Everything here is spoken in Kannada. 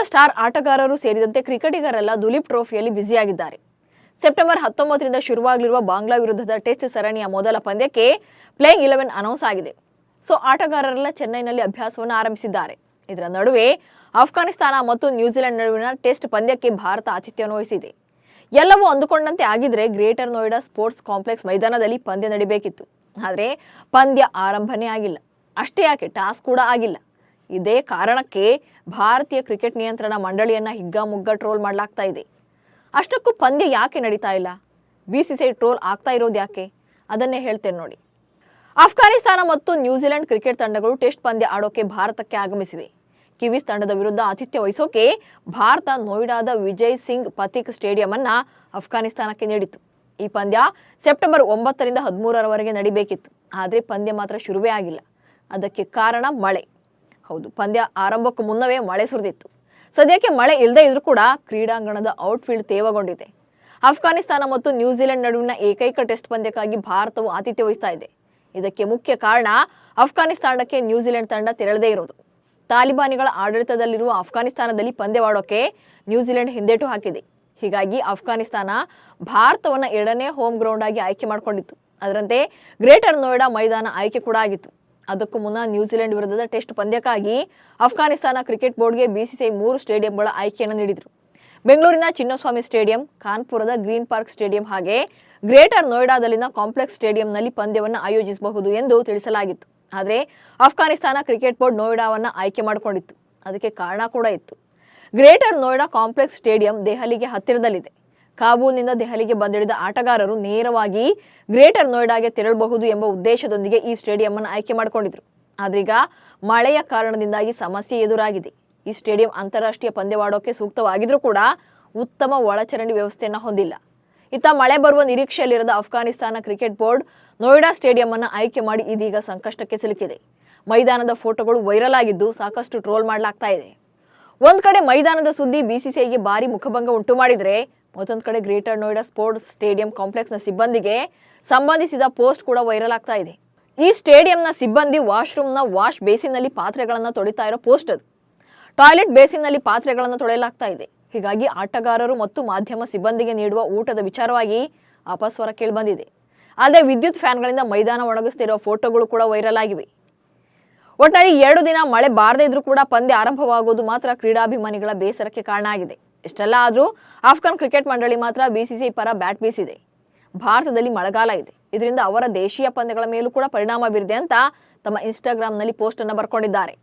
ಸ್ಟಾರ್ ಆಟಗಾರರು ಸೇರಿದಂತೆ ಕ್ರಿಕೆಟಿಗರೆಲ್ಲ ದುಲೀಪ್ ಟ್ರೋಫಿಯಲ್ಲಿ ಬ್ಯುಸಿಯಾಗಿದ್ದಾರೆ. ಸೆಪ್ಟೆಂಬರ್ 19ರಿಂದ ಶುರುವಾಗಲಿರುವ ಬಾಂಗ್ಲಾ ವಿರುದ್ಧದ ಟೆಸ್ಟ್ ಸರಣಿಯ ಮೊದಲ ಪಂದ್ಯಕ್ಕೆ ಪ್ಲೇಯಿಂಗ್ 11 ಅನೌನ್ಸ್ ಆಗಿದೆ. ಆಟಗಾರರೆಲ್ಲ ಚೆನ್ನೈನಲ್ಲಿ ಅಭ್ಯಾಸವನ್ನು ಆರಂಭಿಸಿದ್ದಾರೆ. ಇದರ ನಡುವೆ ಅಫ್ಘಾನಿಸ್ತಾನ ಮತ್ತು ನ್ಯೂಜಿಲೆಂಡ್ ನಡುವಿನ ಟೆಸ್ಟ್ ಪಂದ್ಯಕ್ಕೆ ಭಾರತ ಆತಿಥ್ಯವನ್ನು ವಹಿಸಿದೆ. ಎಲ್ಲವೂ ಅಂದುಕೊಂಡಂತೆ ಆಗಿದ್ರೆ ಗ್ರೇಟರ್ ನೋಯ್ಡಾ ಸ್ಪೋರ್ಟ್ಸ್ ಕಾಂಪ್ಲೆಕ್ಸ್ ಮೈದಾನದಲ್ಲಿ ಪಂದ್ಯ ನಡೆಯಬೇಕಿತ್ತು. ಆದರೆ ಪಂದ್ಯ ಆರಂಭನೇ ಆಗಿಲ್ಲ. ಅಷ್ಟೇ ಯಾಕೆ ಟಾಸ್ ಕೂಡ ಆಗಿಲ್ಲ. ಇದೇ ಕಾರಣಕ್ಕೆ ಭಾರತೀಯ ಕ್ರಿಕೆಟ್ ನಿಯಂತ್ರಣ ಮಂಡಳಿಯನ್ನ ಹಿಗ್ಗಾಮುಗ್ಗಾ ಟ್ರೋಲ್ ಮಾಡಲಾಗ್ತಾ ಇದೆ. ಅಷ್ಟಕ್ಕೂ ಪಂದ್ಯ ಯಾಕೆ ನಡೀತಾ ಇಲ್ಲ? ಬಿಸಿಸಿಐ ಟ್ರೋಲ್ ಆಗ್ತಾ ಇರೋದು ಯಾಕೆ? ಅದನ್ನೇ ಹೇಳ್ತೇನೆ ನೋಡಿ. ಅಫ್ಘಾನಿಸ್ತಾನ ಮತ್ತು ನ್ಯೂಜಿಲೆಂಡ್ ಕ್ರಿಕೆಟ್ ತಂಡಗಳು ಟೆಸ್ಟ್ ಪಂದ್ಯ ಆಡೋಕೆ ಭಾರತಕ್ಕೆ ಆಗಮಿಸಿವೆ. ಕಿವೀಸ್ ತಂಡದ ವಿರುದ್ಧ ಆತಿಥ್ಯ ವಹಿಸೋಕೆ ಭಾರತ ನೋಯ್ಡಾದ ವಿಜಯ್ ಸಿಂಗ್ ಪಥಿಕ್ ಸ್ಟೇಡಿಯಂ ಅನ್ನ ಅಫ್ಘಾನಿಸ್ತಾನಕ್ಕೆ ನೀಡಿತು. ಈ ಪಂದ್ಯ ಸೆಪ್ಟೆಂಬರ್ 9ರಿಂದ 13ರವರೆಗೆ ನಡಿಬೇಕಿತ್ತು. ಆದರೆ ಪಂದ್ಯ ಮಾತ್ರ ಶುರುವೇ ಆಗಿಲ್ಲ. ಅದಕ್ಕೆ ಕಾರಣ ಮಳೆ. ಹೌದು, ಪಂದ್ಯ ಆರಂಭಕ್ಕೂ ಮುನ್ನವೇ ಮಳೆ ಸುರಿದಿತ್ತು. ಸದ್ಯಕ್ಕೆ ಮಳೆ ಇಲ್ಲದೆ ಇದ್ರೂ ಕೂಡ ಕ್ರೀಡಾಂಗಣದ ಔಟ್ಫೀಲ್ಡ್ ತೇವಗೊಂಡಿದೆ. ಅಫ್ಘಾನಿಸ್ತಾನ ಮತ್ತು ನ್ಯೂಜಿಲೆಂಡ್ ನಡುವಿನ ಏಕೈಕ ಟೆಸ್ಟ್ ಪಂದ್ಯಕ್ಕಾಗಿ ಭಾರತವು ಆತಿಥ್ಯ ವಹಿಸ್ತಾ ಇದೆ. ಇದಕ್ಕೆ ಮುಖ್ಯ ಕಾರಣ ಅಫ್ಘಾನಿಸ್ತಾನಕ್ಕೆ ನ್ಯೂಜಿಲೆಂಡ್ ತಂಡ ತೆರಳದೇ ಇರೋದು. ತಾಲಿಬಾನಿಗಳ ಆಡಳಿತದಲ್ಲಿರುವ ಅಫ್ಘಾನಿಸ್ತಾನದಲ್ಲಿ ಪಂದ್ಯವಾಡೋಕೆ ನ್ಯೂಜಿಲೆಂಡ್ ಹಿಂದೇಟು ಹಾಕಿದೆ. ಹೀಗಾಗಿ ಅಫ್ಘಾನಿಸ್ತಾನ ಭಾರತವನ್ನು 2ನೇ ಹೋಮ್ ಗ್ರೌಂಡ್ ಆಗಿ ಆಯ್ಕೆ ಮಾಡಿಕೊಂಡಿತ್ತು. ಅದರಂತೆ ಗ್ರೇಟರ್ ನೋಯ್ಡಾ ಮೈದಾನ ಆಯ್ಕೆ ಕೂಡ ಆಗಿತ್ತು. ಅದಕ್ಕೂ ಮುನ್ನ ನ್ಯೂಜಿಲೆಂಡ್ ವಿರುದ್ಧದ ಟೆಸ್ಟ್ ಪಂದ್ಯಕ್ಕಾಗಿ ಅಫ್ಘಾನಿಸ್ತಾನ ಕ್ರಿಕೆಟ್ ಬೋರ್ಡ್ಗೆ ಬಿಸಿಸಿಐ 3 ಸ್ಟೇಡಿಯಂಗಳ ಆಯ್ಕೆಯನ್ನು ನೀಡಿದರು. ಬೆಂಗಳೂರಿನ ಚಿನ್ನಸ್ವಾಮಿ ಸ್ಟೇಡಿಯಂ, ಕಾನ್ಪುರದ ಗ್ರೀನ್ ಪಾರ್ಕ್ ಸ್ಟೇಡಿಯಂ ಹಾಗೆ ಗ್ರೇಟರ್ ನೋಯ್ಡಾದಲ್ಲಿನ ಕಾಂಪ್ಲೆಕ್ಸ್ ಸ್ಟೇಡಿಯಂನಲ್ಲಿ ಪಂದ್ಯವನ್ನು ಆಯೋಜಿಸಬಹುದು ಎಂದು ತಿಳಿಸಲಾಗಿತ್ತು. ಆದರೆ ಅಫ್ಘಾನಿಸ್ತಾನ ಕ್ರಿಕೆಟ್ ಬೋರ್ಡ್ ನೋಯ್ಡಾವನ್ನು ಆಯ್ಕೆ ಮಾಡಿಕೊಂಡಿತ್ತು. ಅದಕ್ಕೆ ಕಾರಣ ಕೂಡ ಇತ್ತು. ಗ್ರೇಟರ್ ನೋಯ್ಡಾ ಕಾಂಪ್ಲೆಕ್ಸ್ ಸ್ಟೇಡಿಯಂ ದೆಹಲಿಗೆ ಹತ್ತಿರದಲ್ಲಿದೆ. ಕಾಬೂಲ್ನಿಂದ ದೆಹಲಿಗೆ ಬಂದಿಳಿದ ಆಟಗಾರರು ನೇರವಾಗಿ ಗ್ರೇಟರ್ ನೋಯ್ಡಾಗೆ ತೆರಳಬಹುದು ಎಂಬ ಉದ್ದೇಶದೊಂದಿಗೆ ಈ ಸ್ಟೇಡಿಯಂ ಅನ್ನು ಆಯ್ಕೆ ಮಾಡಿಕೊಂಡಿದ್ರು. ಆದ್ರೀಗ ಮಳೆಯ ಕಾರಣದಿಂದಾಗಿ ಸಮಸ್ಯೆ ಎದುರಾಗಿದೆ. ಈ ಸ್ಟೇಡಿಯಂ ಅಂತಾರಾಷ್ಟ್ರೀಯ ಪಂದ್ಯವಾಡೋಕೆ ಸೂಕ್ತವಾಗಿದ್ರೂ ಕೂಡ ಉತ್ತಮ ಒಳಚರಂಡಿ ವ್ಯವಸ್ಥೆಯನ್ನು ಹೊಂದಿಲ್ಲ. ಇತ್ತ ಮಳೆ ಬರುವ ನಿರೀಕ್ಷೆಯಲ್ಲಿರದ Afghanistan cricket board Noida stadium ಅನ್ನು ಆಯ್ಕೆ ಮಾಡಿ ಇದೀಗ ಸಂಕಷ್ಟಕ್ಕೆ ಸಿಲುಕಿದೆ. ಮೈದಾನದ ಫೋಟೋಗಳು ವೈರಲ್ ಆಗಿದ್ದು ಸಾಕಷ್ಟು ಟ್ರೋಲ್ ಮಾಡಲಾಗ್ತಾ ಇದೆ. ಒಂದ್ ಕಡೆ ಮೈದಾನದ ಸುದ್ದಿ ಬಿಸಿಸಿಐಗೆ ಭಾರಿ ಮುಖಭಂಗ ಉಂಟು ಮಾಡಿದ್ರೆ, ಮತ್ತೊಂದು ಕಡೆ ಗ್ರೇಟರ್ ನೋಯ್ಡಾ ಸ್ಪೋರ್ಟ್ಸ್ ಸ್ಟೇಡಿಯಂ ಕಾಂಪ್ಲೆಕ್ಸ್ನ ಸಿಬ್ಬಂದಿಗೆ ಸಂಬಂಧಿಸಿದ ಪೋಸ್ಟ್ ಕೂಡ ವೈರಲ್ ಆಗ್ತಾ ಇದೆ. ಈ ಸ್ಟೇಡಿಯಂನ ಸಿಬ್ಬಂದಿ ವಾಶ್ರೂಮ್ನ ವಾಶ್ ಬೇಸಿನ್ನಲ್ಲಿ ಪಾತ್ರೆಗಳನ್ನು ತೊಳಿತಾ ಇರೋ ಪೋಸ್ಟ್ ಅದು. ಟಾಯ್ಲೆಟ್ ಬೇಸಿನ್ನಲ್ಲಿ ಪಾತ್ರೆಗಳನ್ನು ತೊಳೆಯಲಾಗ್ತಾ ಇದೆ. ಹೀಗಾಗಿ ಆಟಗಾರರು ಮತ್ತು ಮಾಧ್ಯಮ ಸಿಬ್ಬಂದಿಗೆ ನೀಡುವ ಊಟದ ವಿಚಾರವಾಗಿ ಅಪಸ್ವರ ಕೇಳಿಬಂದಿದೆ. ಅಲ್ಲದೆ ವಿದ್ಯುತ್ ಫ್ಯಾನ್ಗಳಿಂದ ಮೈದಾನ ಒಣಗಿಸ್ತಿರೋ ಫೋಟೋಗಳು ಕೂಡ ವೈರಲ್ ಆಗಿವೆ. ಒಟ್ನಲ್ಲಿ 2 ದಿನ ಮಳೆ ಬಾರದೇ ಇದ್ರೂ ಕೂಡ ಪಂದ್ಯ ಆರಂಭವಾಗುವುದು ಮಾತ್ರ ಕ್ರೀಡಾಭಿಮಾನಿಗಳ ಬೇಸರಕ್ಕೆ ಕಾರಣ ಆಗಿದೆ. ಇಷ್ಟೆಲ್ಲ ಆದ್ರೂ ಅಫ್ಘಾನ್ ಕ್ರಿಕೆಟ್ ಮಂಡಳಿ ಮಾತ್ರ ಬಿಸಿಸಿಐ ಪರ ಬ್ಯಾಟ್ ಬೀಸಿದೆ. ಭಾರತದಲ್ಲಿ ಮಳೆಗಾಲ ಇದೆ, ಇದರಿಂದ ಅವರ ದೇಶೀಯ ಪಂದ್ಯಗಳ ಮೇಲೂ ಕೂಡ ಪರಿಣಾಮ ಬೀರಿದೆ ಅಂತ ತಮ್ಮ ಇನ್ಸ್ಟಾಗ್ರಾಂನಲ್ಲಿ ಪೋಸ್ಟ್ ಅನ್ನು ಬರ್ಕೊಂಡಿದ್ದಾರೆ.